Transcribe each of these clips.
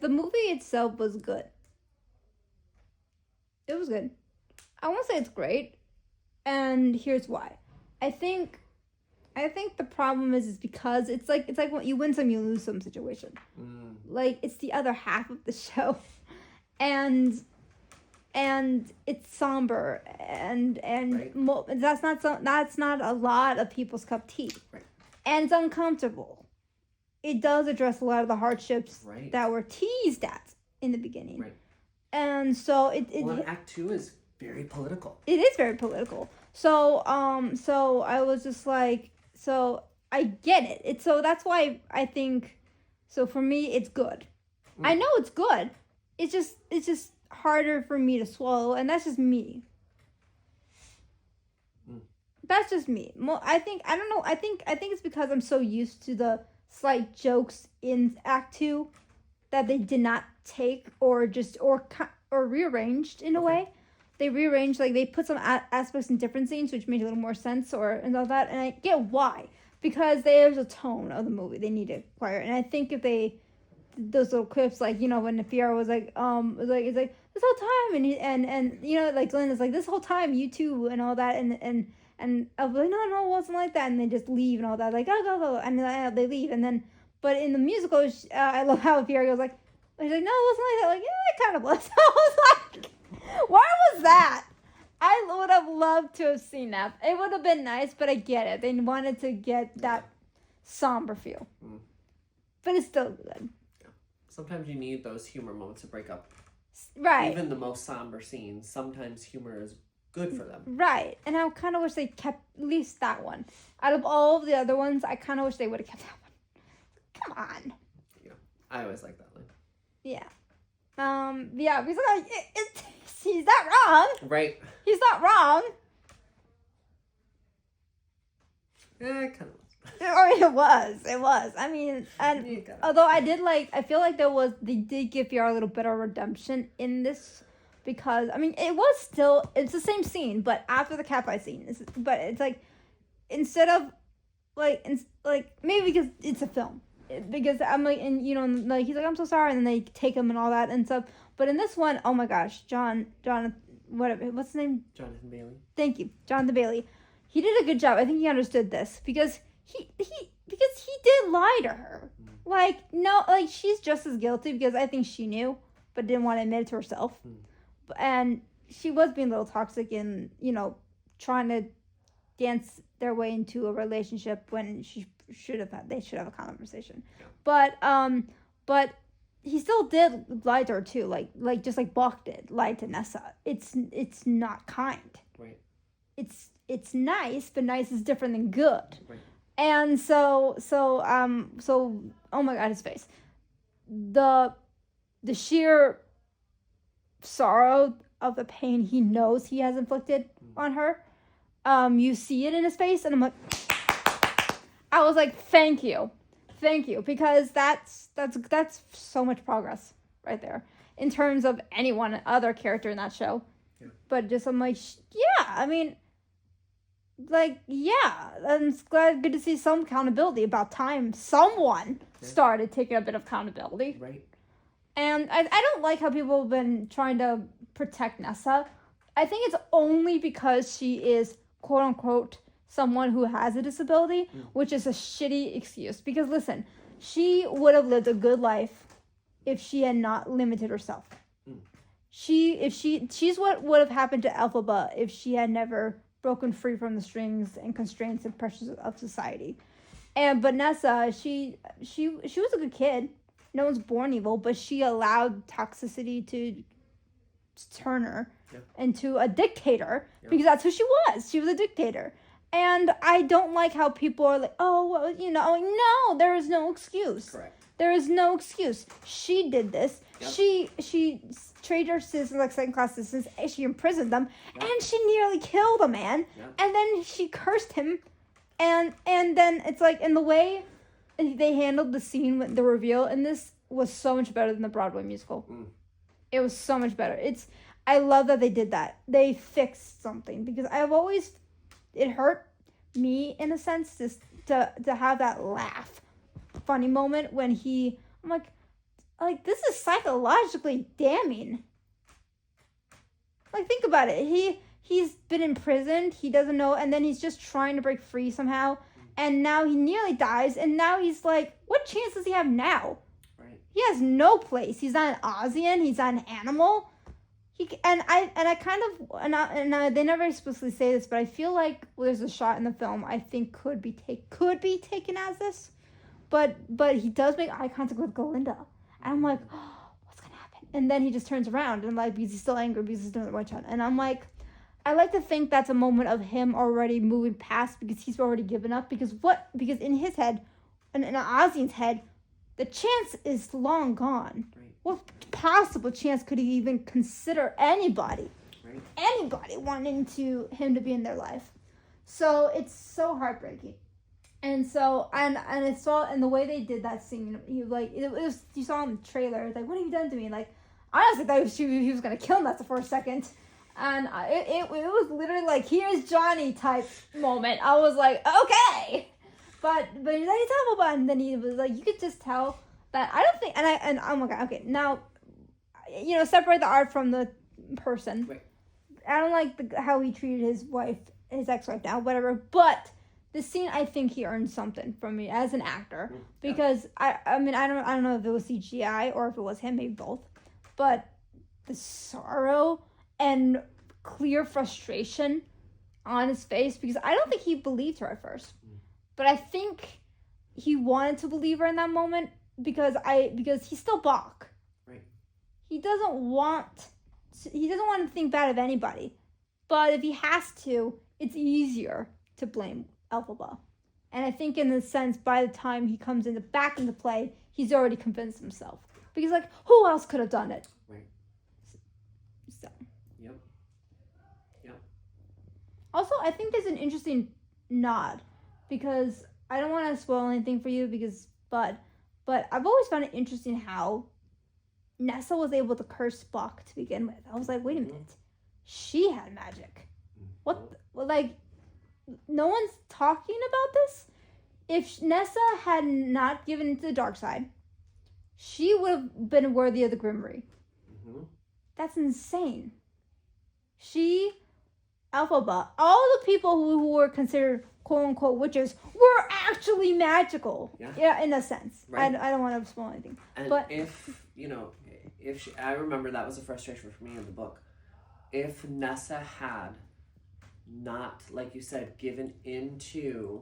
the movie itself was good. It was good. I won't say it's great, and here's why. I think the problem is because it's like when you win some, you lose some situation. Like it's the other half of the show, and it's somber and right. That's not a lot of people's cup of tea, right. And it's uncomfortable. It does address a lot of the hardships right. that were teased at in the beginning, right. And so Act 2 is very political. It is very political. So I was just like, so I get it. It's so that's why I think, so for me it's good. I know it's good. It's just harder for me to swallow, and that's just me. That's just me. I don't know. I think it's because I'm so used to the slight jokes in Act 2 that they did not take or rearranged in a way. They rearranged, like they put some aspects in different scenes, which made a little more sense and all that. And I get why, because there's a tone of the movie they need to acquire. And I think if those little clips, like, you know, when Fiora was like, it's like this whole time, and you know, like Glenn is like, this whole time you two and all that, and I was like, no, it wasn't like that, and they just leave and all that, like, go, and they leave, and then, but in the musical, I love how Fiora goes like, he's like, no, it wasn't like that, like, yeah, it kind of was. I was like, why was that? I would have loved to have seen that. It would have been nice, but I get it. They wanted to get that somber feel, but it's still good. Sometimes you need those humor moments to break up. Right. Even the most somber scenes, sometimes humor is good for them. Right. And I kind of wish they kept at least that one. Out of all of the other ones, I kind of wish they would have kept that one. Come on. Yeah. I always like that one. Yeah. Yeah, because he's not wrong. Right. He's not wrong. Yeah, it kind of was. It was. I mean, and although I feel like they did give Fiora a little bit of redemption in this, because, I mean, it's the same scene, but after the cat fight scene. But it's like, instead of, like, maybe because it's a film. Because I'm like, and, you know, like, he's like, I'm so sorry, and then they take him and all that and stuff. But in this one, oh my gosh, what's his name? Jonathan Bailey. Thank you, Jonathan Bailey. He did a good job. I think he understood this, because he did lie to her. Like, no, like, she's just as guilty, because I think she knew, but didn't want to admit it to herself. And she was being a little toxic and, you know, trying to dance their way into a relationship when they should have a conversation. Yeah. But he still did lie to her too, like just like Bach did, lied to Nessa. It's not kind. Right. It's nice, but nice is different than good. Right. And so oh my God, his face. The sheer sorrow of the pain he knows he has inflicted on her. You see it in his face, and I was like, thank you, because that's so much progress right there in terms of any one other character in that show. Yeah. But just, I'm like, yeah, I mean, like, yeah, I'm good to see some accountability. About time someone started taking a bit of accountability. Right. And I don't like how people have been trying to protect Nessa. I think it's only because she is, quote unquote, someone who has a disability, which is a shitty excuse. Because listen, she would have lived a good life if she had not limited herself. She's what would have happened to Elphaba if she had never broken free from the strings and constraints and pressures of society. But Nessa, she was a good kid. No one's born evil, but she allowed toxicity to turn her into a dictator, because that's who she was. She was a dictator. And I don't like how people are like, oh, well, you know, like, no, there is no excuse. Correct. There is no excuse. She did this. Yep. She treated her citizens like second-class citizens. She imprisoned them, and she nearly killed a man. Yep. And then she cursed him, and then it's like, in the way they handled the scene with the reveal, and this was so much better than the Broadway musical. It was so much better. I love that they did that. They fixed something, because it hurt me in a sense to have that laugh, funny moment when I'm like, like, this is psychologically damning. Like, think about it. He's been imprisoned. He doesn't know, and then he's just trying to break free somehow. And now he nearly dies, and now he's like, what chance does he have now? Right. He has no place. He's not an Ozian. He's not an animal. They never explicitly say this, but I feel like there's a shot in the film I think could be taken as this, but he does make eye contact with Galinda, and I'm like, oh, what's gonna happen? And then he just turns around and like, because he's still angry because he's doing the white shot, and I'm like, I like to think that's a moment of him already moving past because he's already given up. Because in his head, in Ozian's head, the chance is long gone. Right. What possible chance could he even consider anybody Right. wanting him to be in their life? So it's so heartbreaking. And so and I saw, and the way they did that scene, you saw in the trailer, it's like, what have you done to me? Like, I honestly thought he was gonna kill Nessa for a second. And it was literally like, here's Johnny type moment. I was like, okay. But he's like, it's Alphabet. And then he was like, you could just tell that I don't think, and oh my god, okay. Now, separate the art from the person. Right. I don't like how he treated his ex-wife now, whatever. But the scene, I think he earned something from me as an actor. Because, I mean, I don't know if it was CGI or if it was him, maybe both. But the sorrow and clear frustration on his face, because I don't think he believed her at first, but I think he wanted to believe her in that moment because he's still Bach. Right. He doesn't want to think bad of anybody, but if he has to, it's easier to blame Elphaba. And I think in the sense, by the time he comes back into play, he's already convinced himself, because like, who else could have done it? Right. So. Yep. Also, I think there's an interesting nod, because I don't want to spoil anything for you, but I've always found it interesting how Nessa was able to curse Bach to begin with. I was like, wait a minute, she had magic. Like, no one's talking about this. If Nessa had not given into the dark side, she would have been worthy of the Grimmery. Mm-hmm. That's insane. Elphaba, all the people who were considered quote-unquote witches were actually magical. Yeah, in a sense. Right. I don't want to spoil anything. And but if I remember, that was a frustration for me in the book. If Nessa had not, like you said, given into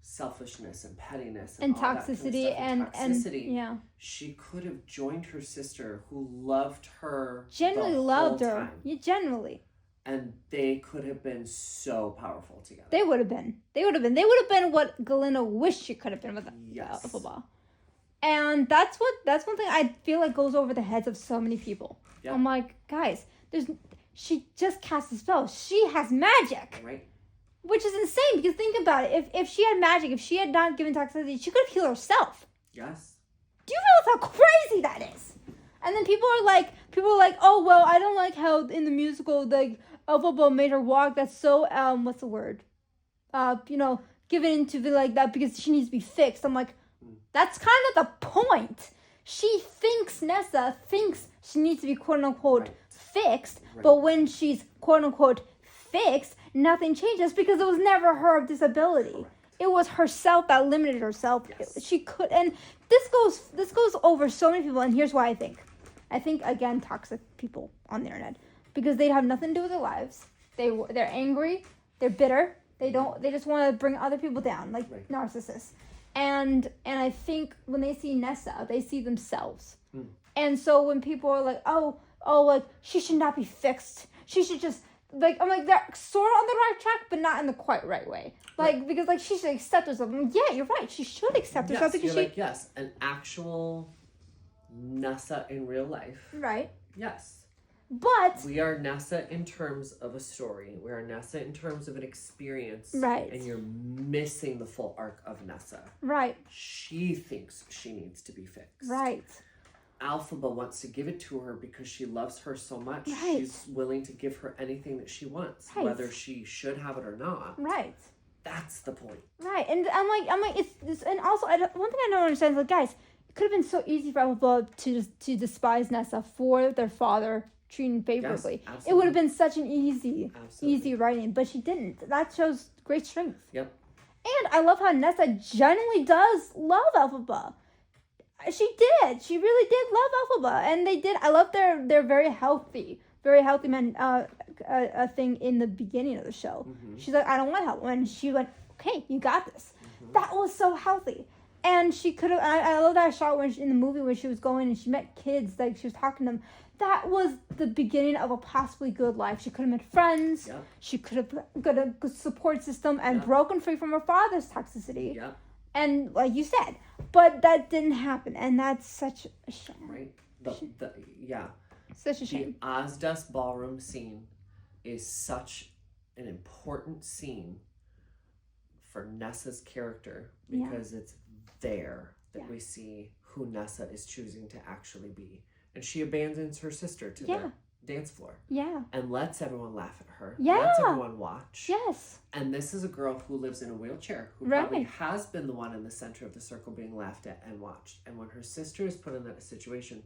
selfishness and pettiness and toxicity and yeah, she could have joined her sister, who loved her, genuinely loved her. Yeah, genuinely. And they could have been so powerful together. They would have been what Galinda wished she could have been with Elphaba. And that's one thing I feel like goes over the heads of so many people. Yeah. I'm like, guys, she just cast a spell. She has magic. Right. Which is insane, because think about it. If she had magic, if she had not given toxicity, she could have healed herself. Yes. Do you realize how crazy that is? And then people are like, oh, well, I don't like how in the musical, like, Elphaba made her walk. That's so, what's the word? Given into the, like, that because she needs to be fixed. I'm like, that's kind of the point. Nessa thinks she needs to be quote-unquote fixed, but when she's quote-unquote fixed, nothing changes because it was never her disability. It was herself that limited herself. Yes. She could, and this goes over so many people, and here's why I think, again, toxic people on the internet, because they have nothing to do with their lives. They're angry, they're bitter, they just want to bring other people down, like narcissists. And I think when they see Nessa, they see themselves. And so when people are like, oh, like, she should not be fixed. She should just, like, I'm like, they're sort of on the right track, but not in the quite right way. Like, because, like, she should accept herself. I'm like, yeah, you're right. She should accept herself because yes, an actual Nessa in real life. Right. Yes. But we are Nessa in terms of a story. We are Nessa in terms of an experience. Right. And you're missing the full arc of Nessa. Right. She thinks she needs to be fixed. Right. Elphaba wants to give it to her because she loves her so much. Right. She's willing to give her anything that she wants, whether she should have it or not. Right. That's the point. Right. And I'm like, it's this, and also one thing I don't understand is, like, guys, it could have been so easy for Elphaba to despise Nessa for their father treating favorably. Yes, It would have been such an easy absolutely. writing, but she didn't. That shows great strength. Yep. And I love how Nessa genuinely does love Elphaba. She did. She really did love Elphaba, and they did. I love their very healthy man thing in the beginning of the show. Mm-hmm. She's like, I don't want help, and she went, okay, you got this. That was so healthy. And she could have. I love that shot when in the movie when she was going and she met kids, like she was talking to them. That was the beginning of a possibly good life. She could have made friends. Yep. She could have got a good support system and Yep. broken free from her father's toxicity. Yep. And like you said, but that didn't happen, and that's such a shame. Right. Yeah. Such a shame. The Ozdust ballroom scene is such an important scene for Nessa's character because it's there that we see who Nessa is choosing to actually be. And she abandons her sister to the dance floor. Yeah. And lets everyone laugh at her. Yeah. Lets everyone watch. Yes. And this is a girl who lives in a wheelchair, who probably has been the one in the center of the circle being laughed at and watched. And when her sister is put in that situation,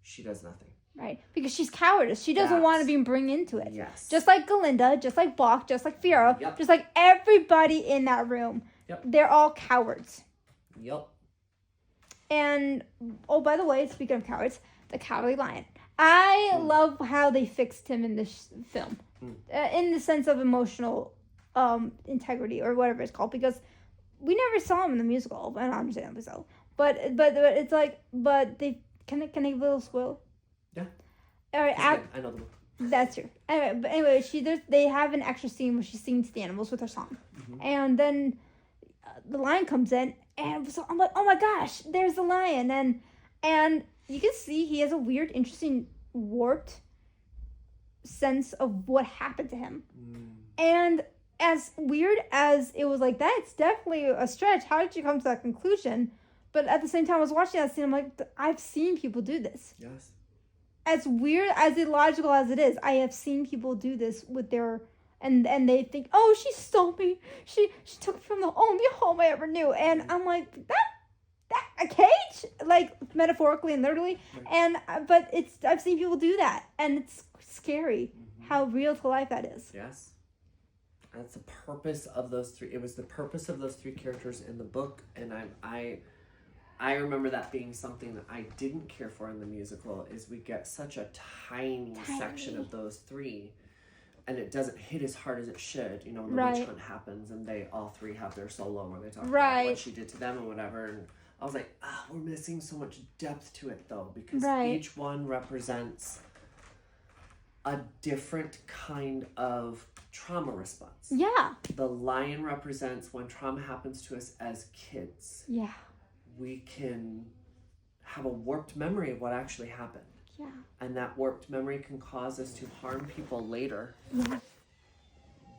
she does nothing. Right. Because she's cowardice. She doesn't want to be bring into it. Yes. Just like Galinda, just like Bach, just like Fiora, just like everybody in that room. Yep. They're all cowards. Yep. And, oh, by the way, speaking of cowards, the Cowardly Lion. I love how they fixed him in this film. In the sense of emotional integrity or whatever it's called. Because we never saw him in the musical, and understandably so. But it's like, but they, can I give a little spoil? Yeah. All right, I know the book. That's true. Anyway, they have an extra scene where she sings to the animals with her song, and then the lion comes in, and so I'm like, oh my gosh, there's the lion, and you can see he has a weird, interesting, warped sense of what happened to him, and as weird as it was, like that's definitely a stretch. How did you come to that conclusion? But at the same time, I was watching that scene. I'm like, I've seen people do this. Yes. As weird, as illogical as it is, I have seen people do this with their, and they think, oh, she stole me. She took me from the only home I ever knew. And I'm like, that a cage? Like, metaphorically and literally. And, but I've seen people do that. And it's scary how real to life that is. Yes. That's the purpose of those three. It was the purpose of those three characters in the book. And I remember that being something that I didn't care for in the musical is we get such a tiny section of those three and it doesn't hit as hard as it should. You know, when the witch hunt happens and they all three have their solo where they talk about what she did to them and whatever. And I was like, we're missing so much depth to it though, because each one represents a different kind of trauma response. Yeah. The lion represents when trauma happens to us as kids. Yeah. We can have a warped memory of what actually happened. Yeah. And that warped memory can cause us to harm people later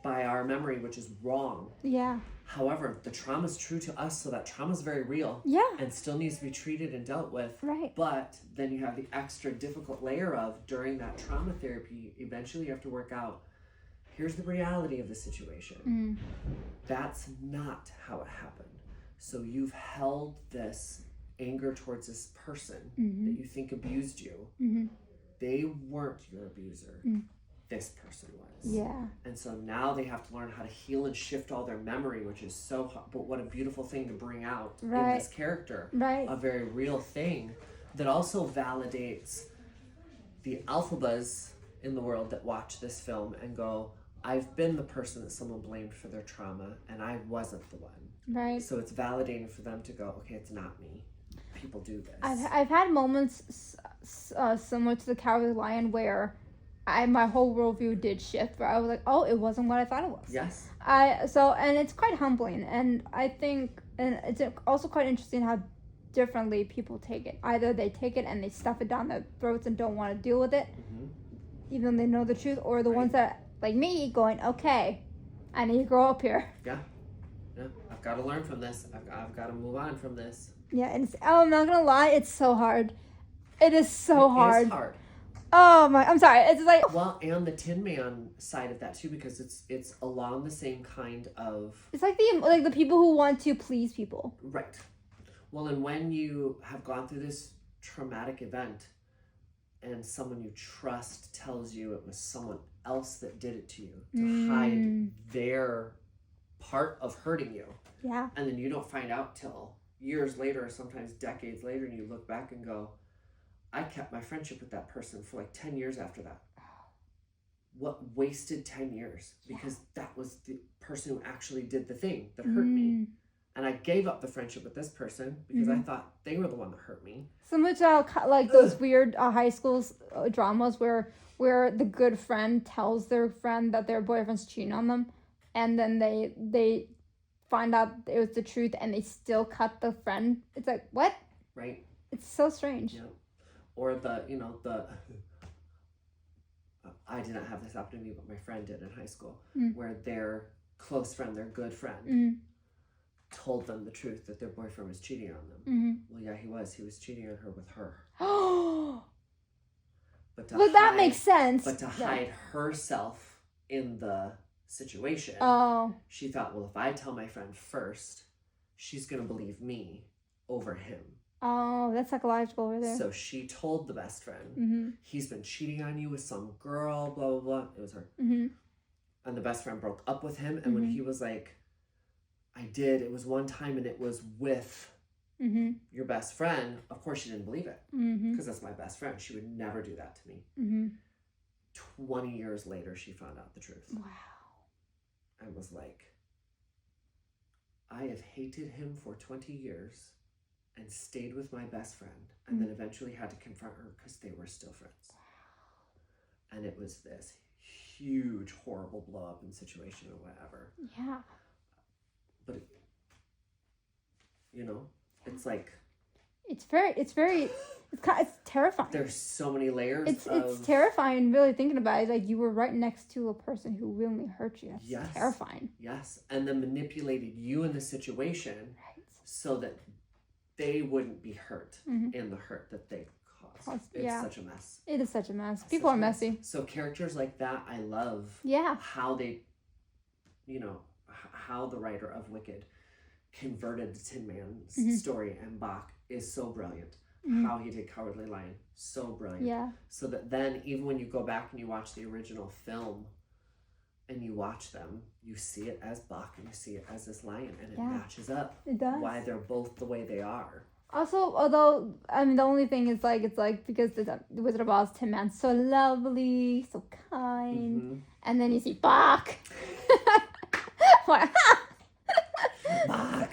by our memory, which is wrong. Yeah. However, the trauma is true to us, so that trauma is very real. Yeah. And still needs to be treated and dealt with. Right. But then you have the extra difficult layer of, during that trauma therapy, eventually you have to work out, here's the reality of the situation. That's not how it happened. So you've held this anger towards this person that you think abused you. They weren't your abuser. This person was. Yeah. And so now they have to learn how to heal and shift all their memory, which is so hard. But what a beautiful thing to bring out in this character. Right. A very real thing that also validates the Elphabas in the world that watch this film and go, I've been the person that someone blamed for their trauma and I wasn't the one. Right. So it's validating for them to go, okay, it's not me. People do this. I've had moments similar to the Cowardly Lion where my whole worldview did shift, where I was like, oh, it wasn't what I thought it was. Yes. And it's quite humbling, and I think, and it's also quite interesting how differently people take it. Either they take it and they stuff it down their throats and don't want to deal with it, even though they know the truth, or the ones that, like me, going, okay, I need to grow up here. Yeah, I've got to learn from this. I've got to move on from this. Yeah, and I'm not gonna lie, it's so hard. It is so hard. It is hard. Oh my, I'm sorry. It's like, well, and the Tin Man side of that too, because it's along the same kind of. It's like the people who want to please people. Right. Well, and when you have gone through this traumatic event and someone you trust tells you it was someone else that did it to you to hide their part of hurting you. Yeah. And then you don't find out till years later or sometimes decades later, and you look back and go, I kept my friendship with that person for like 10 years after that. What wasted 10 years? Because that was the person who actually did the thing that hurt me. And I gave up the friendship with this person because I thought they were the one that hurt me. Similar to how, like those weird high school dramas where the good friend tells their friend that their boyfriend's cheating on them, and then they find out it was the truth and they still cut the friend. It's like, what? Right. It's so strange. Yeah. Or I did not have this happen to me, but my friend did in high school, where their close friend, their good friend, told them the truth that their boyfriend was cheating on them. Well, yeah, he was. He was cheating on her with her. But that makes sense. But to hide herself in the situation, she thought, well, if I tell my friend first, she's going to believe me over him. Oh, that's psychological over there. So she told the best friend, he's been cheating on you with some girl, blah, blah, blah. It was her. And the best friend broke up with him. And when he was like, I did, it was one time and it was with your best friend, of course she didn't believe it. Because that's my best friend. She would never do that to me. 20 years later, she found out the truth. Wow. And was like, I have hated him for 20 years. And stayed with my best friend, and then eventually had to confront her because they were still friends. And it was this huge, horrible blow up in situation or whatever. Yeah. But it's like it's terrifying. There's so many layers. It's terrifying. Really thinking about it, like you were right next to a person who really hurt you. That's terrifying. Yes, and then manipulated you in the situation, so that they wouldn't be hurt in the hurt that they caused. It's such a mess. It is such a mess. People are messy. So characters like that, I love. Yeah. How they, how the writer of Wicked converted the Tin Man's story and Bach is so brilliant. How he did Cowardly Lion, so brilliant. Yeah. So that then even when you go back and you watch the original film, and you watch them, you see it as Bach and you see it as this lion, and it matches up. It does. Why they're both the way they are. Also, although, I mean, the only thing is, like, it's like, because the Wizard of Oz, Tin Man's so lovely, so kind, and then you see Bach. Bach! I'm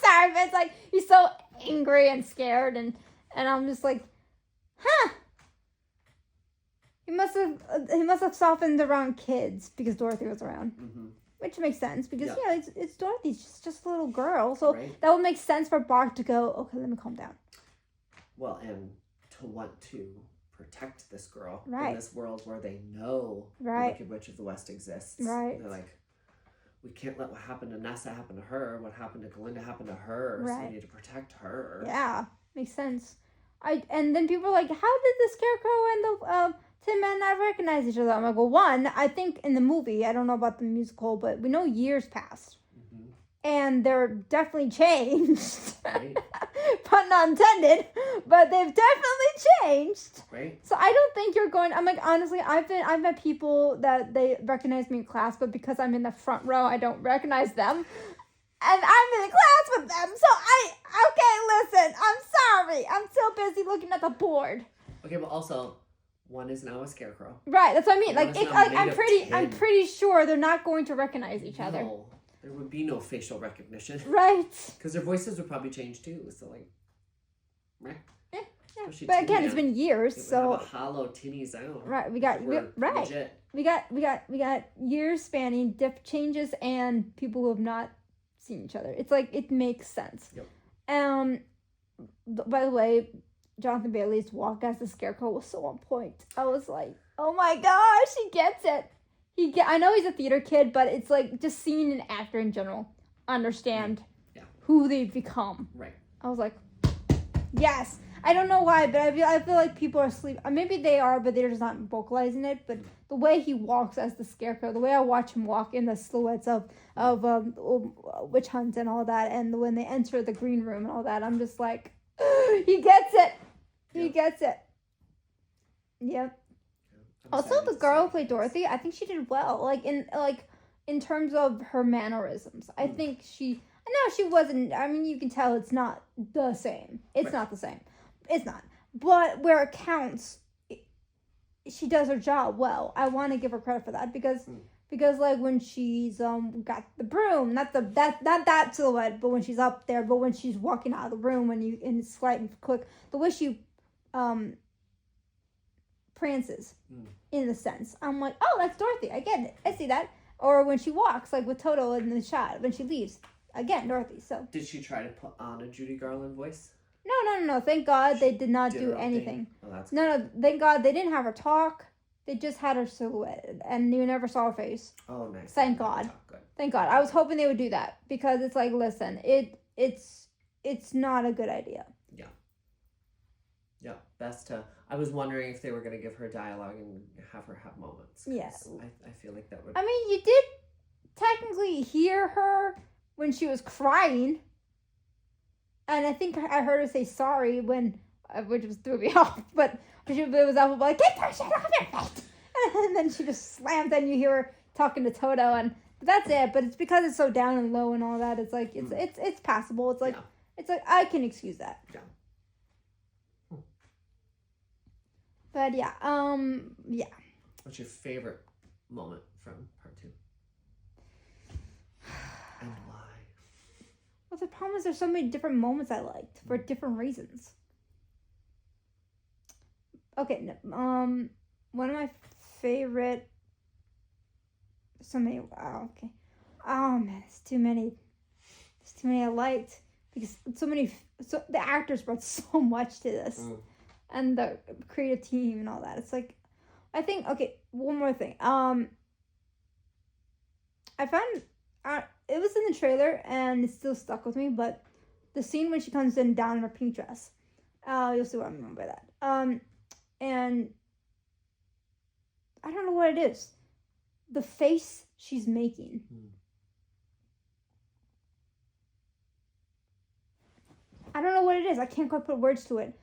sorry, but it's like, he's so angry and scared, and I'm just like, He must have softened around kids because Dorothy was around, which makes sense because it's Dorothy. She's just a little girl, so that would make sense for Bach to go. Okay, let me calm down. Well, and to want to protect this girl in this world where they know the Wicked Witch of the West exists. Right. They're like, we can't let what happened to Nessa happen to her. What happened to Glinda happen to her. So we need to protect her. Yeah, makes sense. And then people are like, how did the Scarecrow and the Tin Man not recognize each other? I'm like, well, one, I think in the movie, I don't know about the musical, but we know years passed. And they're definitely changed. Right. Pun not intended, but they've definitely changed. Right. So I don't think you're going, I'm like, honestly, I've met people that they recognize me in class, but because I'm in the front row, I don't recognize them. And I'm in the class with them. So listen, I'm sorry. I'm so busy looking at the board. Okay, but also, one is now a scarecrow. Right, that's what I mean. Like, I'm pretty sure they're not going to recognize each other. No, there would be no facial recognition. Right. Because their voices would probably change too. So like, yeah. But again, it's been years, so have a hollow tinny sound. Right, we got years spanning changes and people who have not seen each other. It's like it makes sense. Yep. By the way, Jonathan Bailey's walk as the Scarecrow was so on point. I was like, oh my gosh, he gets it. I know he's a theater kid, but it's like just seeing an actor in general understand who they've become. Right. I was like, yes. I don't know why, but I feel like people are asleep. Maybe they are, but they're just not vocalizing it. But the way he walks as the Scarecrow, the way I watch him walk in the silhouettes of witch hunt and all that, and when they enter the green room and all that, I'm just like, he gets it. He gets it. Yep. Also, the girl who played Dorothy, I think she did well. In terms of her mannerisms, I think she. No, she wasn't. I mean, you can tell it's not the same. It's not the same. It's not. But where it counts, she does her job well. I want to give her credit for that because like when she's got the broom, not that silhouette, but when she's up there, but when she's walking out of the room, when you in slight and quick, the way she prances, in a sense, I'm like, oh, that's Dorothy. I get it. I see that. Or when she walks, like with Toto in the shot, when she leaves. Again, Dorothy. So did she try to put on a Judy Garland voice? No. Thank God they did not do anything. Oh, that's no. Thank God they didn't have her talk. They just had her silhouette, and you never saw her face. Oh, nice. Thank God. Thank God. I was hoping they would do that because it's like, listen, it's not a good idea. Yeah. Best to. I was wondering if they were going to give her dialogue and have her have moments. Yes. I feel like that would. I mean, you did technically hear her when she was crying, and I think I heard her say sorry which just threw me off. But it was awful, like, get that shit off your face, and then she just slammed, and you hear her talking to Toto, and that's it. But it's because it's so down and low and all that. It's like it's passable. It's like I can excuse that. Yeah. But yeah. What's your favorite moment from part 2? And why? Well, the problem is there's so many different moments I liked for different reasons. Okay, one of my favorite. So many. Wow. Okay. Oh man, it's too many. There's too many I liked because so many. So the actors brought so much to this, and the creative team and all that. It's like, I think. Okay, one more thing. I found. It was in the trailer and it still stuck with me, but the scene when she comes in down in her pink dress, you'll see what I mean by that. And I don't know what it is. The face she's making. I don't know what it is. I can't quite put words to it,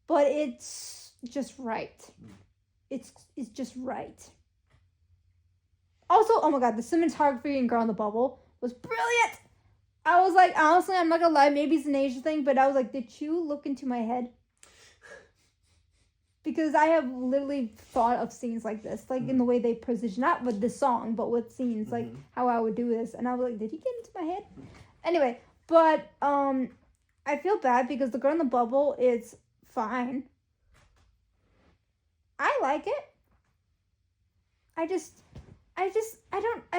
but it's just right. It's just right. Also, oh my god, the cinematography in Girl in the Bubble was brilliant. I was like, honestly, I'm not gonna lie, maybe it's an Asia thing, but I was like, did you look into my head? Because I have literally thought of scenes like this, like in the way they position, not with this song, but with scenes, like how I would do this. And I was like, did he get into my head? Anyway, but I feel bad because the Girl in the Bubble is fine. I like it. I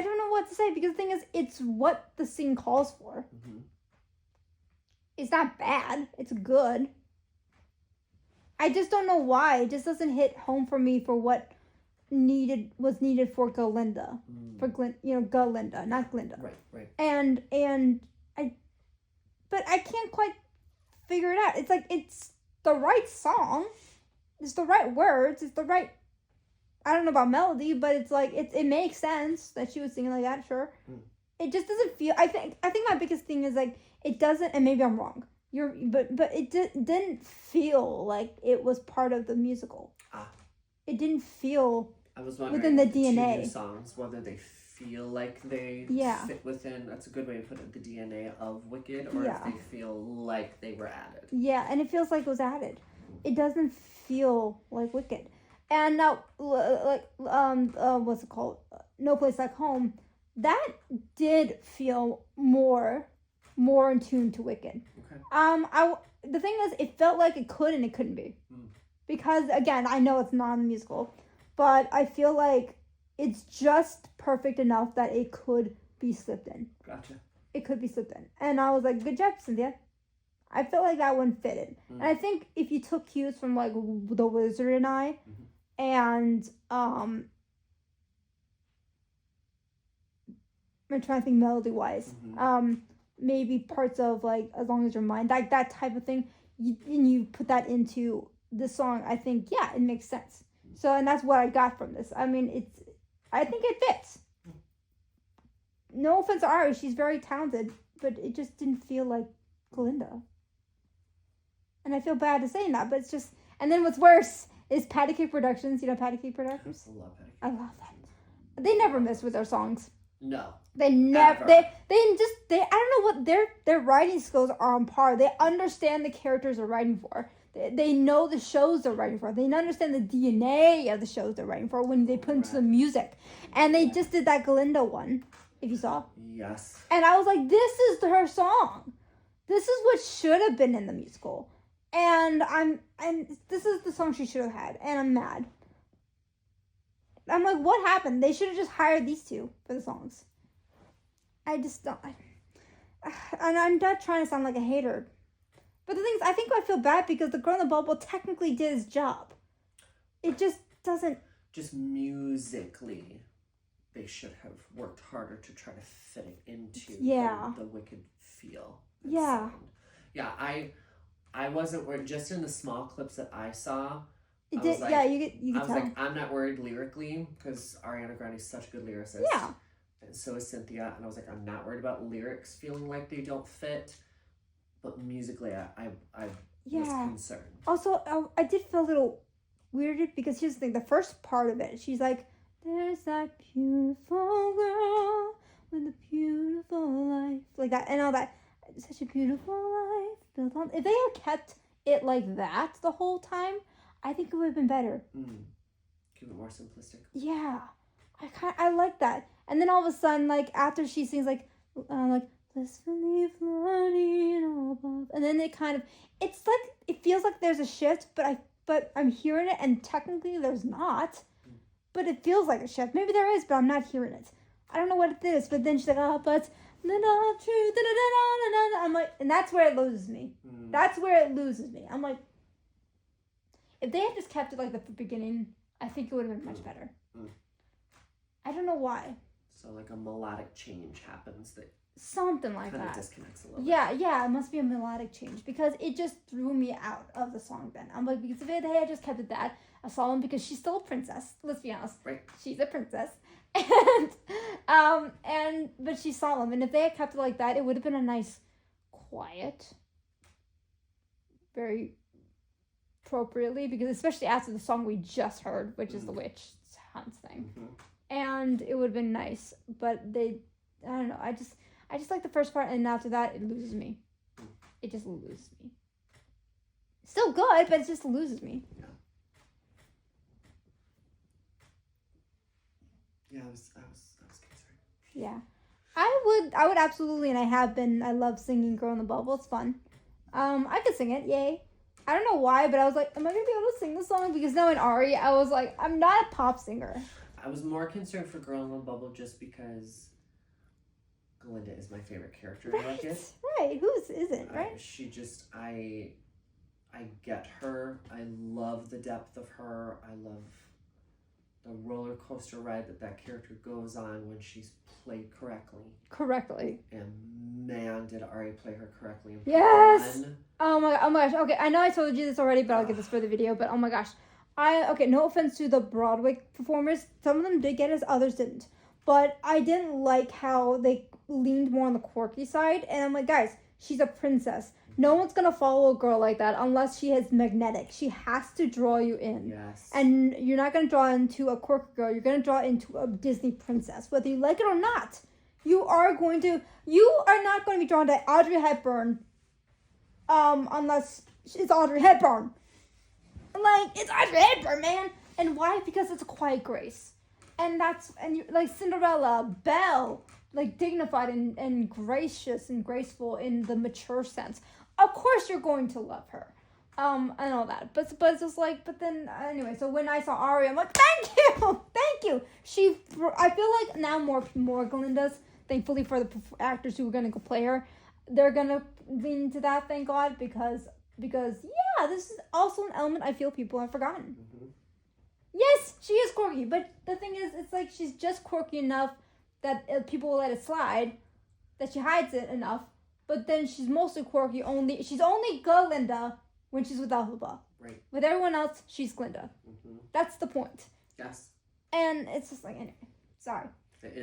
don't know what to say because the thing is, it's what the scene calls for. It's not bad. It's good. I just don't know why. It just doesn't hit home for me for what was needed for Galinda. For Galinda, not Glinda. Right. And but I can't quite figure it out. It's like it's the right song. It's the right words. It's the right, I don't know about melody, but it's like it makes sense that she was singing like that, sure. It just doesn't feel, I think my biggest thing is like it doesn't, and maybe I'm wrong. But it didn't feel like it was part of the musical. It didn't feel I was wondering within the DNA. Two new songs, whether they feel like they fit within, that's a good way to put it, the DNA of Wicked, or if they feel like they were added. Yeah, and it feels like it was added. It doesn't feel like Wicked. And now, what's it called? No Place Like Home. That did feel more in tune to Wicked. Okay. The thing is, it felt like it could and it couldn't be, because again, I know it's not a musical, but I feel like it's just perfect enough that it could be slipped in. Gotcha. It could be slipped in, and I was like, good job, Cynthia. I felt like that one fitted, and I think if you took cues from like The Wizard and I, and I'm trying to think melody wise, maybe parts of like As Long as You're Mine, that type of thing, and you put that into the song, I think, yeah, it makes sense. So, and that's what I got from this. I mean, I think it fits. No offense to Ari, she's very talented, but it just didn't feel like Glinda. And I feel bad to saying that, but it's just. And then what's worse is Patty Cake Productions. You know Patty Cake Productions? I love Patty Cake. I love that. They never miss with their songs. No. They never. Ever. They. I don't know what their writing skills are on par. They understand the characters they're writing for. They know the shows they're writing for. They understand the DNA of the shows they're writing for when they put into the music. And they just did that Glinda one, if you saw. Yes. And I was like, this is her song. This is what should have been in the musical. And this is the song she should have had. And I'm mad. I'm like, what happened? They should have just hired these two for the songs. I just don't. And I'm not trying to sound like a hater. But the thing is, I think I feel bad because the girl in the bubble technically did his job. It just doesn't. Just musically, they should have worked harder to try to fit it into the Wicked feel. Yeah. Sound. Yeah, I wasn't worried. Just in the small clips that I saw, You I could was tell. like, I'm not worried lyrically because Ariana Grande is such a good lyricist. Yeah. And so is Cynthia. And I was like, I'm not worried about lyrics feeling like they don't fit. But musically, I was concerned. Also, I did feel a little weirded because here's the thing. The first part of it, she's like, there's that beautiful girl with a beautiful life. Like that and all that. Such a beautiful life built on. If they had kept it like that the whole time, I think it would have been better. Keep it more simplistic. Yeah. I like that. And then all of a sudden, like, after she sings, like, blissfully floating above. And then it's like, it feels like there's a shift, but I'm hearing it, and technically there's not. But it feels like a shift. Maybe there is, but I'm not hearing it. I don't know what it is, but then she's like, but true. I'm like, and that's where it loses me. That's where it loses me. I'm like, if they had just kept it like the beginning, I think it would have been much better. I don't know why. So like a melodic change happens that something like kind that. of disconnects a little bit. Yeah, it must be a melodic change because it just threw me out of the song then. I'm like, because if they had just kept it that, I saw them because she's still a princess. Let's be honest. Right. She's a princess. But she's solemn. And if they had kept it like that, it would have been a nice, quiet, very appropriately, because especially after the song we just heard, which is the witch hunts thing. And it would have been nice, but I don't know, I just like the first part, and after that it loses me. It just loses me. Still good, but it just loses me. Yeah, I was concerned. Yeah. I would absolutely, and I have been, I love singing Girl in the Bubble. It's fun. I could sing it, yay. I don't know why, but I was like, am I going to be able to sing the song? Because knowing Ari, I was like, I'm not a pop singer. I was more concerned for Girl in the Bubble just because Glinda is my favorite character in Wicked. Right, whose isn't, right? She just, I get her. I love the depth of her. I love the roller coaster ride that character goes on when she's played correctly. And man, did Ari play her correctly. Yes! Oh my gosh. Okay, I know I told you this already, but I'll get this for the video. But oh my gosh. No offense to the Broadway performers. Some of them did get it, others didn't. But I didn't like how they leaned more on the quirky side. And I'm like, guys, she's a princess. No one's going to follow a girl like that unless she is magnetic. She has to draw you in. Yes. And you're not going to draw into a quirky girl. You're going to draw into a Disney princess. Whether you like it or not. You are not going to be drawn to Audrey Hepburn. Unless it's Audrey Hepburn. Like, it's Audrey Hepburn, man. And why? Because it's a quiet grace. And you like Cinderella, Belle, like dignified and gracious and graceful in the mature sense. Of course you're going to love her. And all that. But it's just like, but then, anyway, so when I saw Ari, I'm like, thank you. I feel like now more Glindas, thankfully for the actors who are going to go play her, they're going to lean into that, thank God, because yeah, this is also an element I feel people have forgotten. Yes, she is quirky, but the thing is, it's like she's just quirky enough that people will let it slide, that she hides it enough, but then she's mostly quirky she's only Glinda when she's with Alphaba. Right. With everyone else, she's Glinda. Mm-hmm. That's the point. Yes. And it's just like, anyway, sorry. It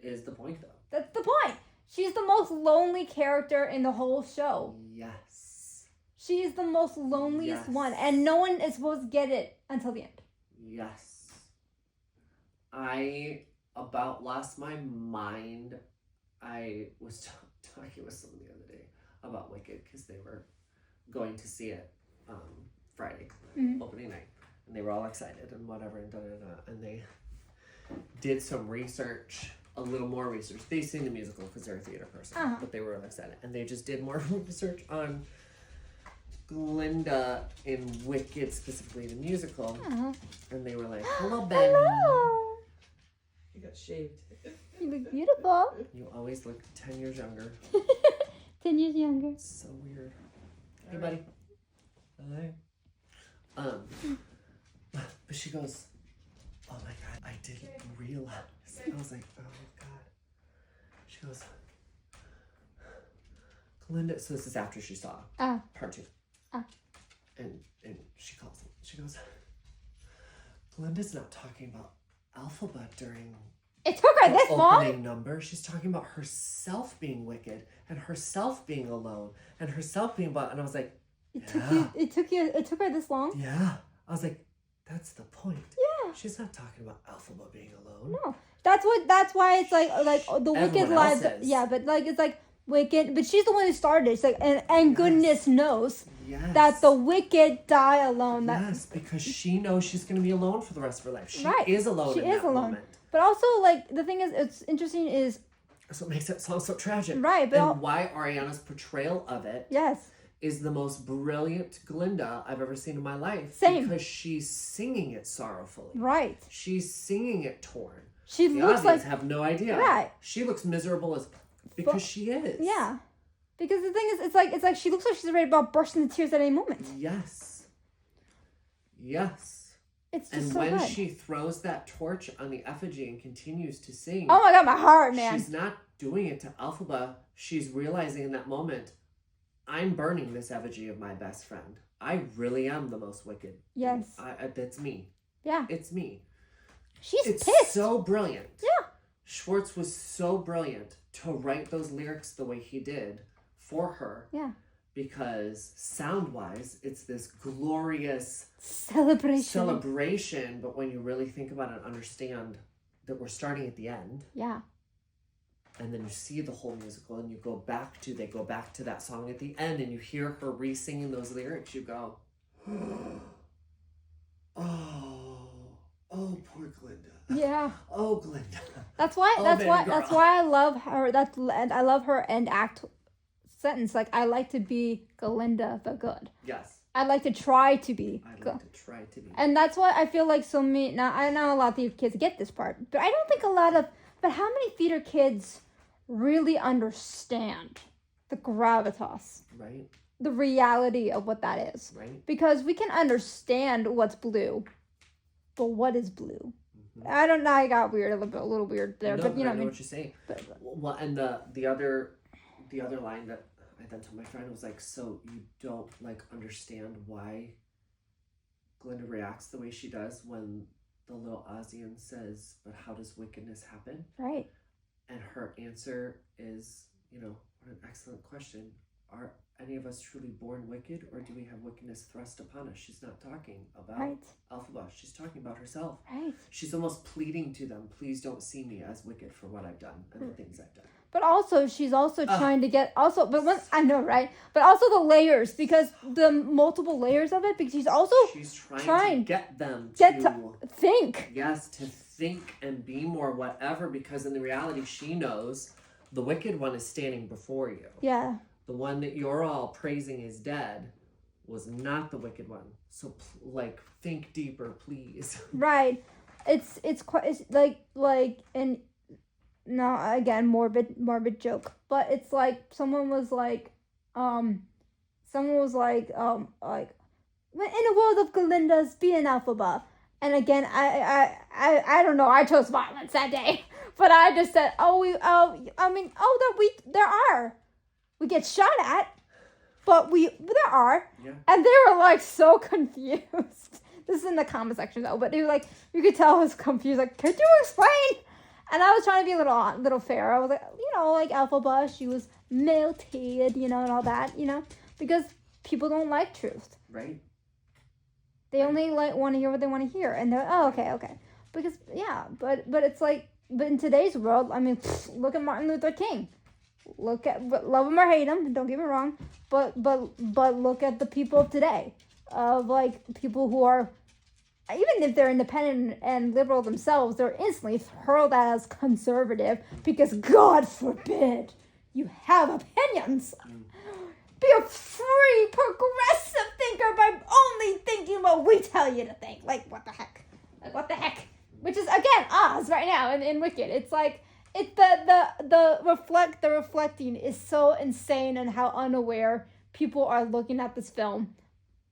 is the point, though. That's the point. She's the most lonely character in the whole show. Yes. She is the most loneliest Yes. one, and no one is supposed to get it until the end. Yes. I about lost my mind. I was talking with someone the other day about Wicked because they were going to see it Friday, opening night, and they were all excited and whatever and and they did some research, a little more research. They've seen the musical because they're a theater person, but they were excited, and they just did more research on Glinda in Wicked, specifically the musical, and they were like, "Hello, Benny. Hello. You got shaved. You look beautiful. You always look 10 years younger." 10 years younger. It's so weird. Hey, buddy. Hello. But she goes, "Oh my God, I didn't realize." I was like, "Oh God." She goes, "Glinda." So this is after she saw part 2. And she calls him. She goes, "Glinda's not talking about Alphaba during It took her this long? opening number. She's talking about herself being wicked and herself being alone and herself being and I was like, It took her this long? yeah. I was like, that's the point. Yeah. She's not talking about Alphaba being alone. No. That's why it's like the Wicked Everyone lives. else is. Yeah, but like it's like Wicked, but she's the one who started it. It's like and goodness knows Yes. that the Wicked die alone. Yes, because she knows she's going to be alone for the rest of her life. She Right. is alone She in is that alone. moment. But also, like, the thing is, it's interesting is... That's what makes it sound so tragic. Right, but... And why Ariana's portrayal of it Yes. is the most brilliant Glinda I've ever seen in my life. Same. Because she's singing it sorrowfully. Right. She's singing it torn. She The looks audience like... have no idea. Right. She looks miserable as... Because she is. Yeah. Because the thing is, it's like she looks like she's ready about bursting into tears at any moment. Yes. Yes. It's just And so when good. she throws that torch on the effigy and continues to sing... Oh my God, my heart, man. She's not doing it to Alphaba. She's realizing in that moment, I'm burning this effigy of my best friend. I really am the most wicked. Yes. That's me. Yeah. It's me. She's It's pissed. so brilliant. Yeah. Schwartz was so brilliant to write those lyrics the way he did for her. Yeah. Because sound-wise, it's this glorious Celebration. but when you really think about it and understand that we're starting at the end, Yeah. and then you see the whole musical and they go back to that song at the end and you hear her re-singing those lyrics, you go, oh, poor Glinda. Yeah. Oh, Glinda. That's why baby girl. that's why I love her. And I love her end act sentence. Like, I like to be Glinda the good. Yes. I like to try to be I'd good. like to try to be. And that's why I feel like so many, now I know a lot of these kids get this part, but I don't think but how many theater kids really understand the gravitas, Right? the reality of what that is? Right? Because we can understand what's blue, but what is blue? Mm-hmm. I don't know, I got weird, a little weird there, No, but you know I what I know mean? what you're saying. But, Well, and the other line that I then told my friend was like, so you don't like understand why Glinda reacts the way she does when the little Ozian says, but how does wickedness happen? right. And her answer is, what an excellent question. Are any of us truly born wicked, or do we have wickedness thrust upon us? She's not talking about Right. Alphaba. She's talking about herself. Right. She's almost pleading to them, please don't see me as wicked for what I've done and the things I've done. But also, she's also trying to get, I know, right? But also the layers, because the multiple layers of it, because she's also She's trying to get them to think. yes, to think and be more whatever, because in the reality she knows the wicked one is standing before you. Yeah. The one that you're all praising is dead was not the wicked one. So think deeper, please. Right. It's quite, it's like, and no, again, morbid joke, but it's like someone was like, in a world of Galindas, be an Alphaba. And again, I don't know, I chose violence that day, but I just said, we get shot at. but there are. Yeah. And they were like so confused. This is in the comment section though, but they were like, you could tell I was confused. Like, could you explain? And I was trying to be a little fair. I was like, like Elphaba, she was melted, and all that, because people don't like truth. Right. They only want to hear what they want to hear, and they're like, oh, okay. Because but it's like, but in today's world, I mean, look at Martin Luther King. Love him or hate him, don't get me wrong, but look at the people of today, of like people who are, even if they're independent and liberal themselves, they're instantly hurled at as conservative because God forbid you have opinions. Be a free, progressive thinker by only thinking what we tell you to think. Like, what the heck? Which is, again, Oz right now in Wicked. It's like, the reflecting is so insane and how unaware people are looking at this film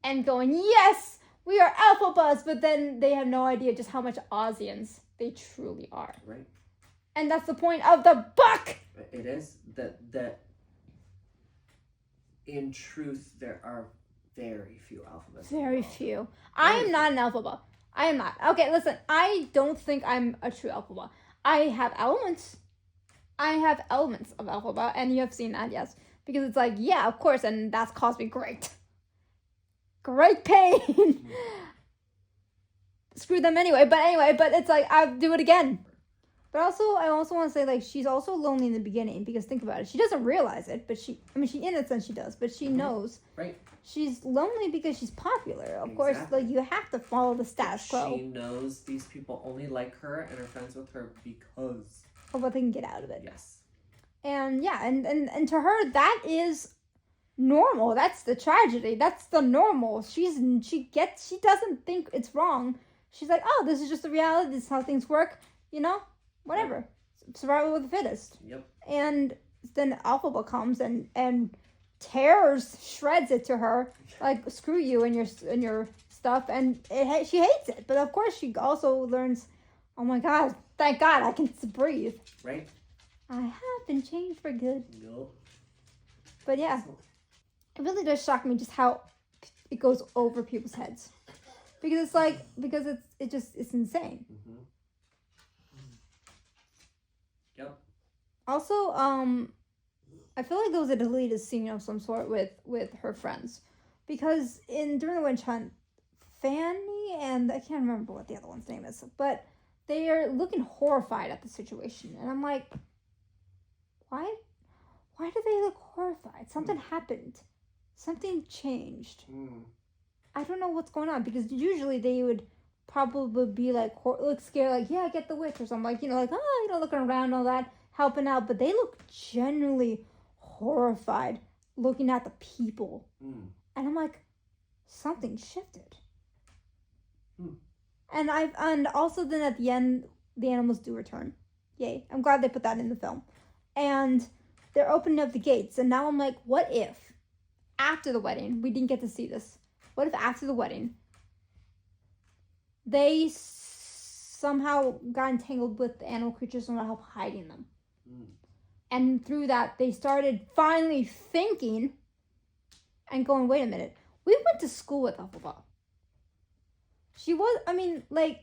and going, yes, we are Elphaba, but then they have no idea just how much Ozians they truly are. Right. And that's the point of the book. It is that in truth there are very few Elphaba. Very few. I am not an Elphaba. I am not. Okay, listen, I don't think I'm a true Elphaba. I have elements. Of Elphaba, and you have seen that, yes. Because it's like, yeah, of course, and that's caused me great pain. Screw them anyway, but it's like, I'll do it again. But I also want to say, like, she's also lonely in the beginning, because think about it, she doesn't realize it, but in a sense she does, but she knows. Right. She's lonely because she's popular. Of course, like, you have to follow the status quo. She knows these people only like her and are friends with her because of what they can get out of it. Yes. And yeah, and to her, that is normal. That's the tragedy. That's the normal. She doesn't think it's wrong. She's like, oh, this is just the reality. This is how things work. Whatever. Survival of the fittest. Yep. And then Elphaba comes and shreds it to her, like, screw you and your stuff, and she hates it. But of course, she also learns, oh my God, thank God I can breathe. Right. I have been changed for good. Nope. But yeah, it really does shock me just how it goes over people's heads, because it's insane. Mm-hmm. Yep. Also, I feel like there was a deleted scene of some sort with her friends, because during the witch hunt, Fanny and I can't remember what the other one's name is, but they are looking horrified at the situation, and I'm like, why do they look horrified? Something happened. Something changed. I don't know what's going on, because usually they would probably be like, look scared, like, yeah, get the witch or something, like, like, oh, looking around and all that, helping out, but they look genuinely horrified looking at the people. And I'm like, something shifted. And also then at the end, the animals do return. Yay. I'm glad they put that in the film. And they're opening up the gates, and now I'm like, what if after the wedding, we didn't get to see this, what if after the wedding they somehow got entangled with the animal creatures and would help hiding them? And through that, they started finally thinking and going, wait a minute, we went to school with Elphaba. She was, I mean, like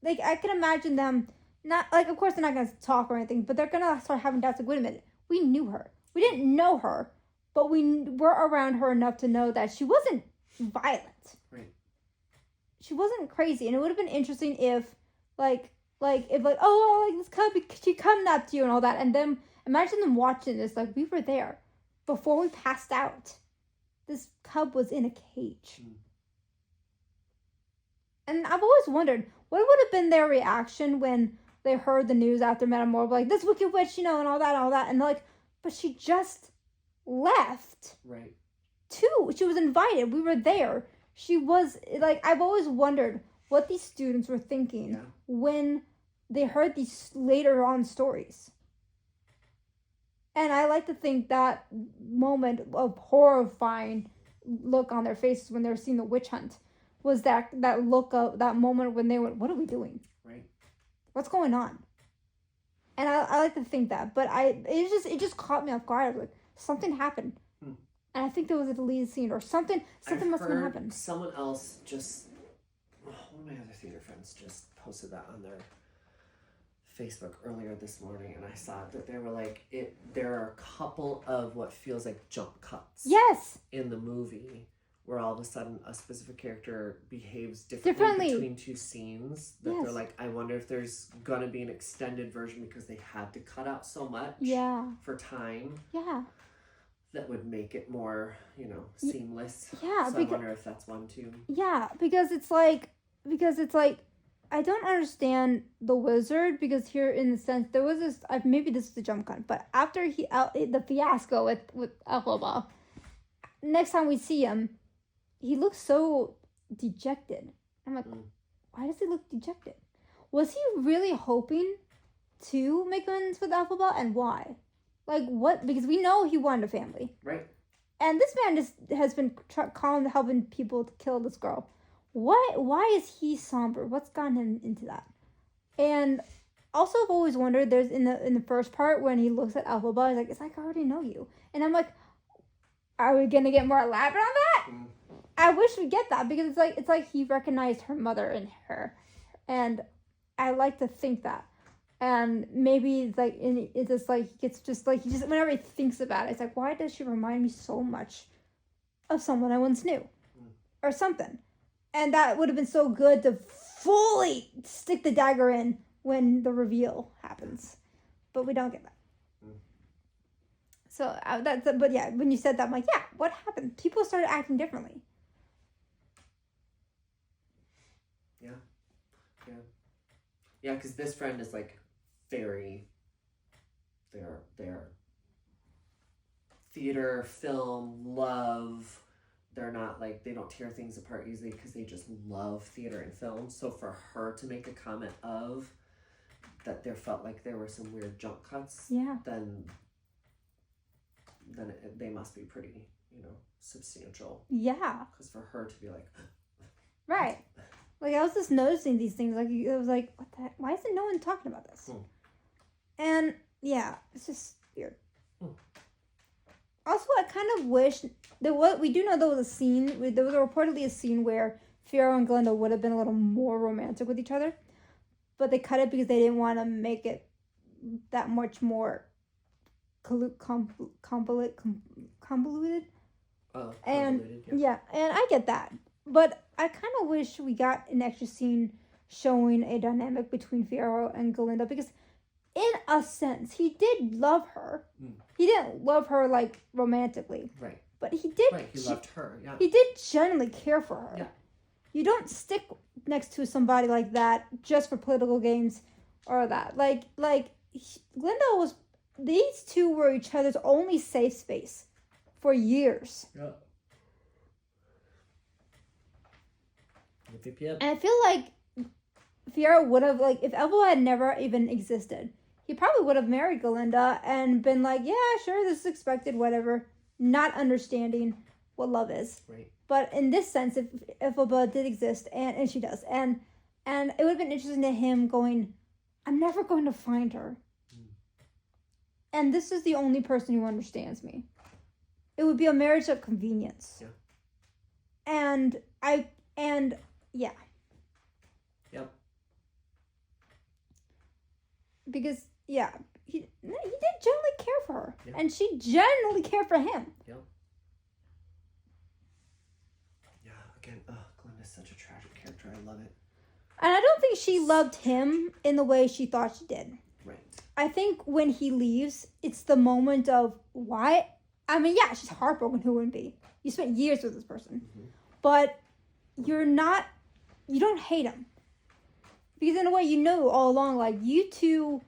I can imagine them, not, like, of course they're not going to talk or anything, but they're going to start having doubts, like, wait a minute, we knew her. We didn't know her, but we were around her enough to know that she wasn't violent. Right. She wasn't crazy, and it would have been interesting if, oh, like, this cub, she kidnapped you and all that, and then imagine them watching this, like, we were there before we passed out. This cub was in a cage. And I've always wondered, what would have been their reaction when they heard the news after Metamorph, like, this wicked witch, and all that, and they're like, but she just left. Right. Too. She was invited. We were there. She was, like, I've always wondered what these students were thinking when they heard these later on stories. And I like to think that moment of horrifying look on their faces when they were seeing the witch hunt was that look of that moment when they went, what are we doing? Right. What's going on? And I like to think that, but it just caught me off guard. I was like, something happened. And I think there was a deleted scene or something. Something must have happened. Someone else just, one of my other theater friends just posted that on their Facebook earlier this morning, and I saw that they were like, there are a couple of what feels like jump cuts. Yes. In the movie, where all of a sudden a specific character behaves differently between two scenes. That Yes. they're like, I wonder if there's gonna be an extended version because they had to cut out so much. Yeah. For time. Yeah. That would make it more, seamless. Yeah. So I wonder if that's one too. Yeah, because it's like I don't understand the wizard, because here in the sense there was this maybe this is the jump cut, but after the fiasco with Elphaba, next time we see him, he looks so dejected. I'm like, why does he look dejected? Was he really hoping to make amends with Elphaba, and why? Like what? Because we know he wanted a family, right? And this man just has been helping people to kill this girl. Why is he somber? What's gotten him into that? And also, I've always wondered. There's in the first part when he looks at Elphaba, he's like, "It's like I already know you," and I'm like, "Are we gonna get more elaborate on that?" I wish we get that, because it's like he recognized her mother in her, and I like to think that. And maybe it's just like he gets whenever he thinks about it, it's like, why does she remind me so much of someone I once knew, or something? And that would have been so good to fully stick the dagger in when the reveal happens, but we don't get that. So but yeah, when you said that, I'm like, yeah, what happened? People started acting differently. Yeah, because this friend is like very, they're theater, film, love. They're not like, they don't tear things apart easily because they just love theater and film. So for her to make a comment of that there felt like there were some weird jump cuts, then they must be pretty, substantial. Yeah. Because for her to be like, right. Like, I was just noticing these things. Like, it was like, what the heck? Why isn't no one talking about this? And, yeah, it's just weird. Also, I kind of wish... we do know there was a scene... There was reportedly a scene where Fiyero and Glinda would have been a little more romantic with each other. But they cut it because they didn't want to make it that much more convoluted. And, yeah, and I get that. But I kind of wish we got an extra scene showing a dynamic between Fiyero and Glinda, because in a sense, he did love her. He didn't love her, like, romantically. Right. But he did... Right, he loved her, yeah. He did genuinely care for her. Yeah. You don't stick next to somebody like that just for political gains or that. Like Glinda was... These two were each other's only safe space for years. Yeah. Yep. And I feel like Fiyero would have, like, if Elphaba had never even existed, he probably would have married Glinda and been like, yeah, sure, this is expected, whatever, not understanding what love is. Right. But in this sense, if Elphaba did exist, and she does, and it would have been interesting to him going, I'm never going to find her. And this is the only person who understands me. It would be a marriage of convenience. Yeah. Yeah. Yep. Because, yeah, he did genuinely care for her. Yeah. And she genuinely cared for him. Yep. Yeah, again, Glinda's such a tragic character. I love it. And I don't think she loved him in the way she thought she did. Right. I think when he leaves, it's the moment of why. I mean, yeah, she's heartbroken. Who wouldn't be? You spent years with this person. But you don't hate him. Because in a way, you know all along, like, you two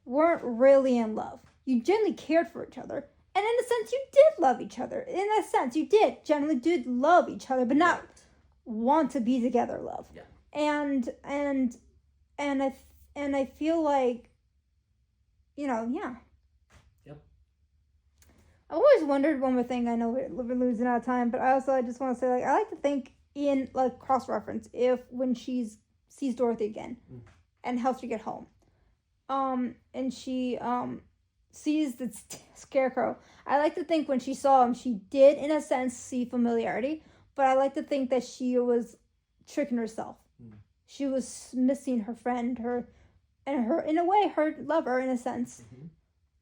weren't really in love. You genuinely cared for each other. And in a sense, you did love each other. In a sense, you generally did love each other, but not want to be together love. Yeah. And I feel like, yeah. Yep. I've always wondered one more thing. I know we're losing out of time, but I just want to say, like, I like to think in, like, cross-reference, if when she sees Dorothy again and helps her get home, and she sees the scarecrow. I like to think when she saw him, she did, in a sense, see familiarity. But I like to think that she was tricking herself. She was missing her friend, in a way, her lover, in a sense.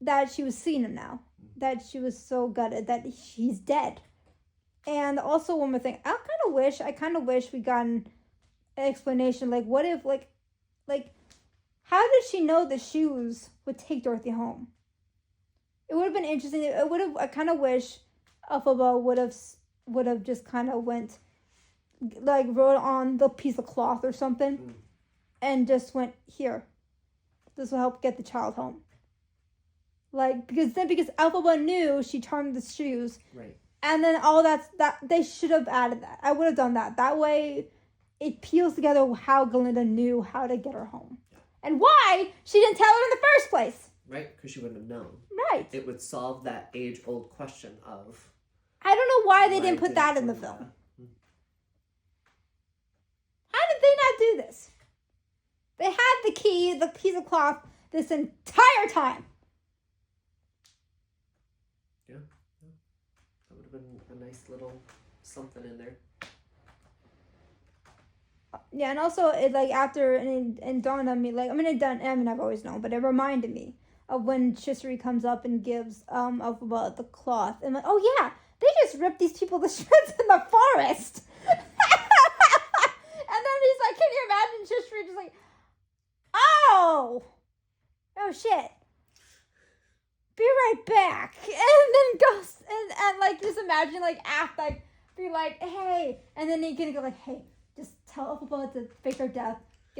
That she was seeing him now. That she was so gutted that he's dead. And also one more thing, I kind of wish we got an explanation. Like, what if, like, how did she know the shoes would take Dorothy home? It would have been interesting. I kind of wish Elphaba would have just kind of went, like, wrote on the piece of cloth or something, and just went, here, this will help get the child home. Like, because Elphaba knew she charmed the shoes. Right. And then all that they should have added that. I would have done that. That way, it peels together how Glinda knew how to get her home. Yeah. And why she didn't tell her in the first place. Right, because she wouldn't have known. Right. It would solve that age-old question of... I don't know why they didn't put that in the film. How did they not do this? They had the key, the piece of cloth, this entire time. Yeah. That would have been a nice little something in there. Yeah, and also it like after and dawned on me, like I've always known, but it reminded me of when Shisri comes up and gives Elphaba the cloth, and like, oh yeah, they just ripped these people to shreds in the forest. And then he's like, can you imagine Shisri just like, oh shit, be right back, and then goes and like just imagine like act like be like, hey, and then he can go like, hey, just tell Elphaba to fake her death,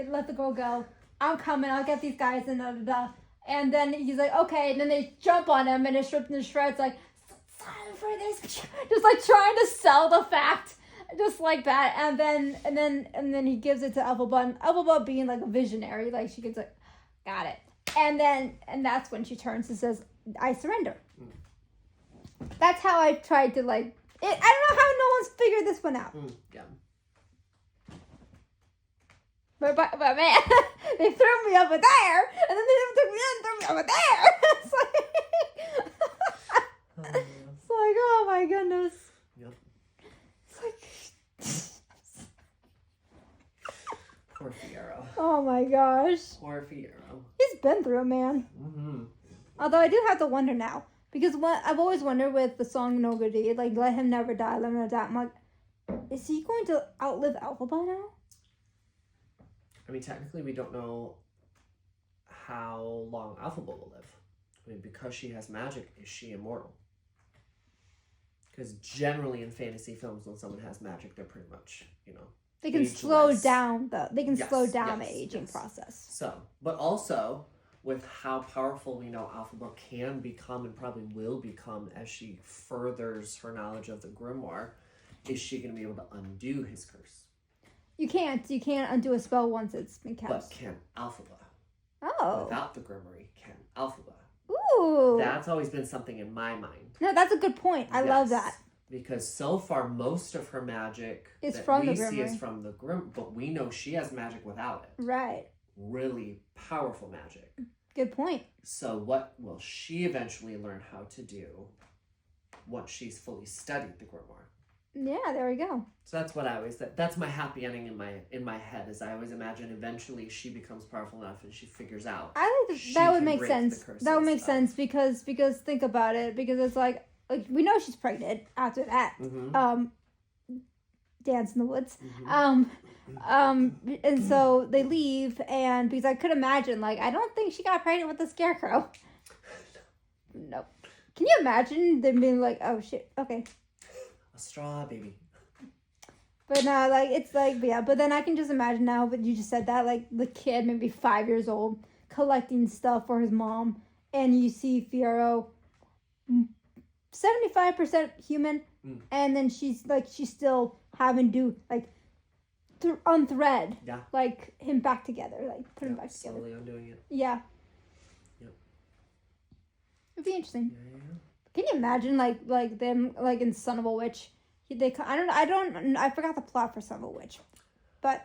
let the girl go, I'm coming, I'll get these guys, and da. And then he's like, okay, and then they jump on him and it's ripped into shreds, like, sorry for this, just like trying to sell the fact, just like that. And then he gives it to Elphaba, and Elphaba being like a visionary, like she gets like, got it. And that's when she turns and says, I surrender. That's how I tried to like, I don't know how no one's figured this one out. Yeah. But man, they threw me over there, and then they took me in and threw me over there. It's like, oh my goodness. Yep. It's like, Poor Fiyero. oh my gosh. Poor Fiyero. He's been through it, man. Although I do have to wonder now, because what I've always wondered with the song Nogody, like, let him never die, let him never die. I'm like, is he going to outlive Elphaba now? I mean, technically, we don't know how long Elphaba will live. I mean, because she has magic, is she immortal? Because generally in fantasy films, when someone has magic, they're pretty much, They can ageless. slow down the aging process. So, but also with how powerful we know Elphaba can become and probably will become as she furthers her knowledge of the grimoire, is she going to be able to undo his curse? You can't undo a spell once it's been cast. But can Elphaba? Oh. Without the grimoire, can Elphaba? Ooh. That's always been something in my mind. No, that's a good point. I love that. Because so far, most of her magic Is that from we the see grimoire. is from the grimoire, but we know she has magic without it. Right. Really powerful magic. Good point. So what will she eventually learn how to do once she's fully studied the grimoire? Yeah, there we go. So that's what I always, that's my happy ending in my head, is I always imagine eventually she becomes powerful enough and she figures out. I think that would make sense. That would make sense because think about it, because it's like we know she's pregnant after that. Dance in the woods. And so they leave, and because I could imagine, like, I don't think she got pregnant with the scarecrow. Nope. Can you imagine them being like, oh shit, okay. A straw baby. But no, like, it's like, yeah, but then I can just imagine now, but you just said that, like, the kid, maybe 5 years old, collecting stuff for his mom, and you see Fiyero 75% human, and then she's still having to, like, unthread, like, him back together, like, put him back together. Slowly undoing it. Yeah. Yep. It'd be interesting. Yeah. Can you imagine, like them, like, in Son of a Witch? I forgot the plot for Son of a Witch, but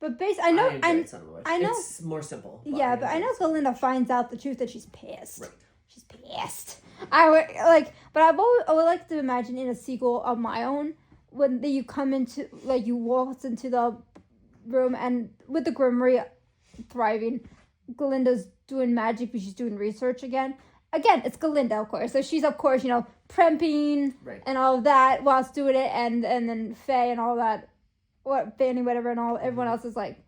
basically, I know Son of a Witch. I know it's more simple. Yeah, but I know Glinda finds out the truth that she's pissed. Right. she's pissed. I would like, but I would like to imagine in a sequel of my own when you come into like you walk into the room and with the Grimmery thriving, Galinda's doing magic, but she's doing research again. Again, it's Galinda, of course. So she's, of course, premping and all of that whilst doing it, and then Faye and all that, Fanny, whatever, and everyone else is like,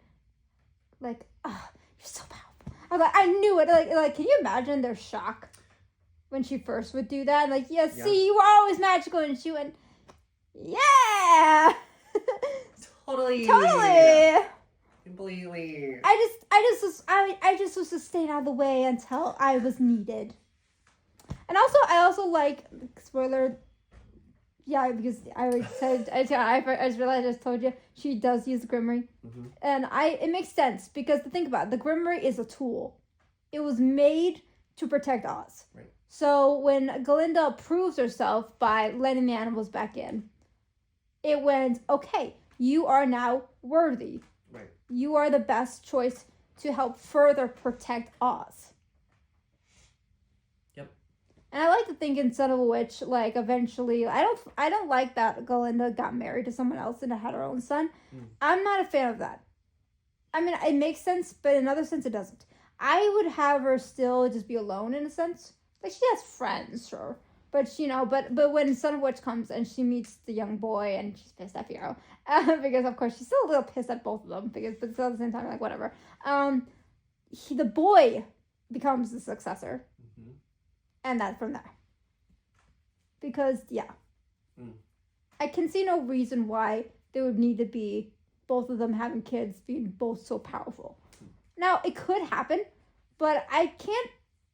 oh, you're so powerful. I was like, I knew it. Like, can you imagine their shock when she first would do that? Like, yeah, see, you were always magical, and she went, yeah, Totally. Completely. I just was to stay out of the way until I was needed. And also, I also like, spoiler, yeah, because I already said, I just realized I just told you, she does use the Grimmery. Mm-hmm. And it makes sense, because think about it, the Grimmery is a tool. It was made to protect Oz. Right. So when Galinda proves herself by letting the animals back in, it went, okay, you are now worthy. Right. You are the best choice to help further protect Oz. And I like to think in Son of a Witch, like, eventually, I don't like that Galinda got married to someone else and had her own son. I'm not a fan of that. I mean, it makes sense, but in another sense, it doesn't. I would have her still just be alone in a sense. Like, she has friends, sure. But, but when Son of a Witch comes and she meets the young boy and she's pissed at Fiyero, because, of course, she's still a little pissed at both of them, but still at the same time, like, whatever. The boy becomes the successor. And that from there. Because, I can see no reason why there would need to be both of them having kids being both so powerful. Now, it could happen, but I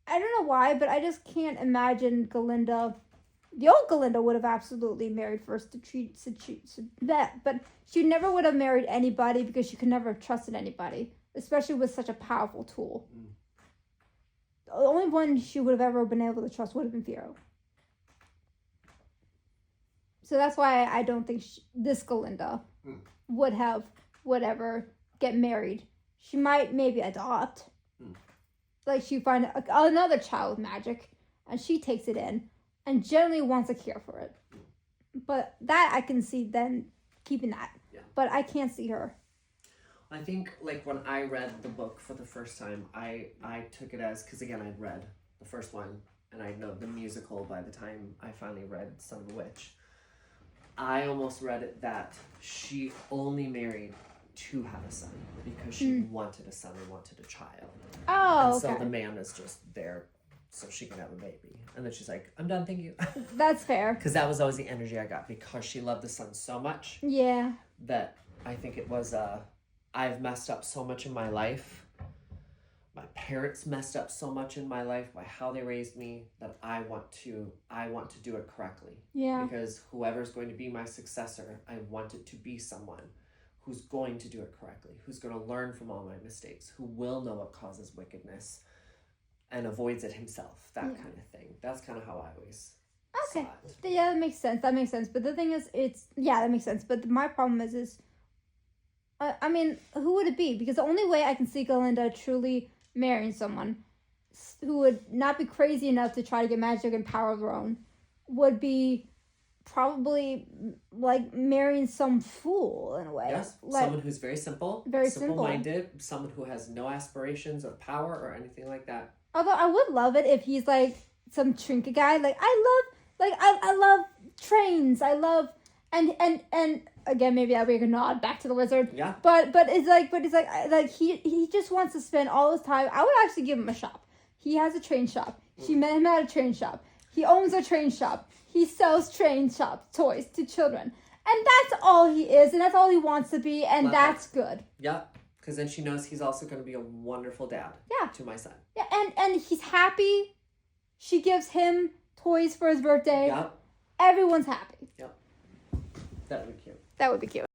don't know why, but I just can't imagine Galinda. The old Galinda would have absolutely married first but she never would have married anybody because she could never have trusted anybody, especially with such a powerful tool. The only one she would have ever been able to trust would have been Fiyero. So that's why I don't think this Galinda would ever get married. She might maybe adopt. Like, she find another child with magic, and she takes it in, and generally wants a cure for it. But that I can see then keeping that. Yeah. But I can't see her. I think, like, when I read the book for the first time, I took it as, because again, I'd read the first one, and I know the musical by the time I finally read Son of a Witch. I almost read it that she only married to have a son, because she wanted a son and wanted a child. Oh, and so okay. the man is just there so she can have a baby. And then she's like, I'm done, thank you. That's fair. Because that was always the energy I got, because she loved the son so much. Yeah. That I think it was, I've messed up so much in my life. My parents messed up so much in my life by how they raised me that I want to do it correctly. Yeah. Because whoever's going to be my successor, I want it to be someone who's going to do it correctly, who's going to learn from all my mistakes, who will know what causes wickedness and avoids it himself, that kind of thing. That's kind of how I always saw it. Yeah, that makes sense. But the thing is, that makes sense. But my problem is I mean, who would it be? Because the only way I can see Galinda truly marrying someone who would not be crazy enough to try to get magic and power of their own would be probably like marrying some fool in a way. Yes, like, someone who's very simple, simple-minded, someone who has no aspirations of power or anything like that. Although I would love it if he's like some trinket guy. Like I love trains. I love and again, maybe I'll make a nod back to the wizard. Yeah. But it's like he just wants to spend all his time. I would actually give him a shop. He has a train shop. She met him at a train shop. He owns a train shop. He sells train shop toys to children. And that's all he is, and that's all he wants to be, and that's good. Yeah, because then she knows he's also going to be a wonderful dad to my son. Yeah, and he's happy. She gives him toys for his birthday. Yep. Everyone's happy. Yep. That would be cute. That would be cute.